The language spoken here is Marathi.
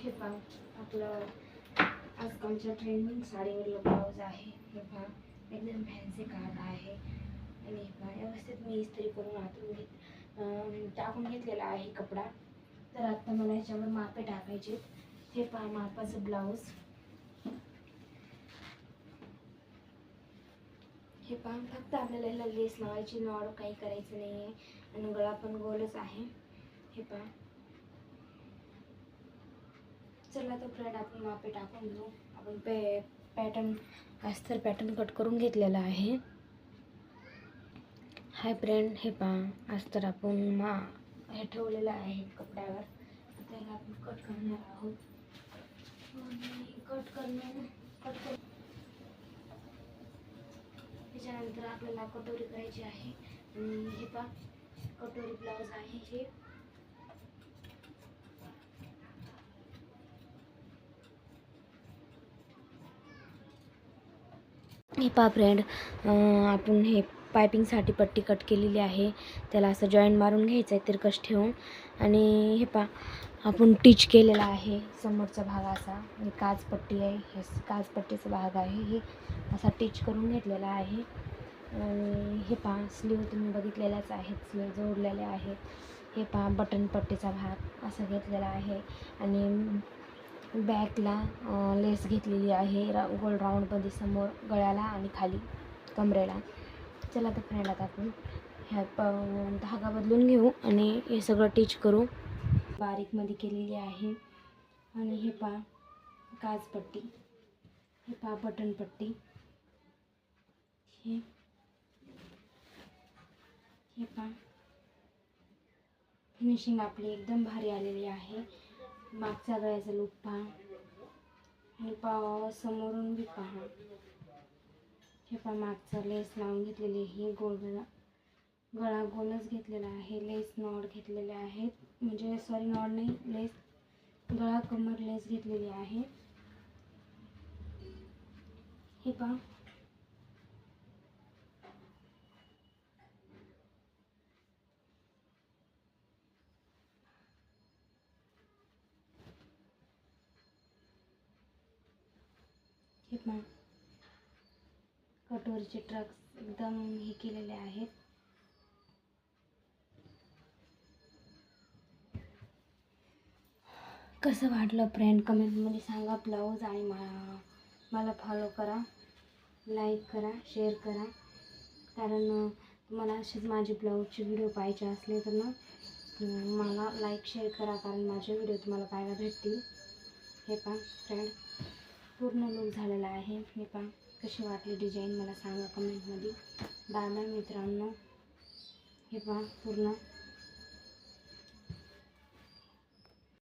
हे पहा आपलं आजकालच्या ट्रेंडिंग साडीवरील ब्लाऊज आहे. हे पहा एकदम फॅन्सी काढ आहे आणि हे पहा व्यवस्थित मी इस्त्री करून टाकून घेतलेला आहे कपडा. तर आता मला ह्याच्यावर मापे टाकायचे. हे पहा मापाचं ब्लाऊज. हे पहा फक्त आपल्याला ह्याला लेस लावायची, नॉड काही करायचं नाही आहे आणि गळा पण गोलच आहे. हे पहा. चला तर फ्रेंड आपण मापे टाकून घेऊ. आपण पॅटर्न अस्तर पॅटर्न कट करून घेतलेला आहे. हाय फ्रेंड, हे पहा अस्तर आपण हे ठेवलेलं आहे कपड्यावर. त्याला आपण कट करणार आहोत. कट करून त्याच्यानंतर आपल्याला कटोरी करायची आहे. आणि हे पहा कटोरी ब्लाऊज आहे हे. हे पहा फ्रेंड, आपण हे पायपिंगसाठी पट्टी कट केलेली आहे. त्याला असं जॉईंट मारून घ्यायचं आहे तिरकस ठेवून. आणि हे पहा आपण टिच केलेला आहे. समोरचा भाग असा आणि काचपट्टी आहे. हे काचपट्टीचा भाग आहे. हे असा टिच करून घेतलेला आहे. आणि हे पहा स्लीव तुम्ही बघितलेल्याच आहेत, स्लीव जोडलेले आहेत. हे पहा बटन पट्टीचा भाग असा घेतलेला आहे. आणि बॅकला लेस घेतलेली आहे गोल राऊंडमध्ये, समोर गळ्याला आणि खाली कमरेला. चला तर फ्रेंड आता आपण ह्या धागा बदलून घेऊ आणि हे सगळं टिच करू. बारीकमध्ये केलेली आहे. आणि हे पहा काचपट्टी, हे पहा बटन पट्टी, हे पहा फिनिशिंग आपली एकदम भारी आलेली आहे. मागचा गळ्याचा लूक पहा. हे पहा समोरून बी पहा. हे पहा मागचा लेस लावून घेतलेली ही गळा गोलच घेतलेला आहे. लेस नॉड घेतलेले आहेत, म्हणजे सॉरी नॉड नाही, लेस गळा कमर लेस घेतलेली आहे. हे पहा हे पहा कटोरीचे ट्रक्स एकदम हे केलेले आहेत. कसं वाटलं फ्रेंड कमेंटमध्ये सांगा ब्लाऊज. आणि मला फॉलो करा, लाईक करा, शेअर करा. कारण तुम्हाला असेच माझे ब्लाऊजचे व्हिडिओ पाहिजे असले तर ना मला लाईक शेअर करा, कारण माझे व्हिडिओ तुम्हाला पाहायला भेटतील. हे पहा फ्रेंड पूर्ण लूक झालेला आहे. हे पहा कशी वाटली डिझाईन मला सांगा कमेंटमध्ये. बाय बाय मित्रांनो. हे पहा पूर्ण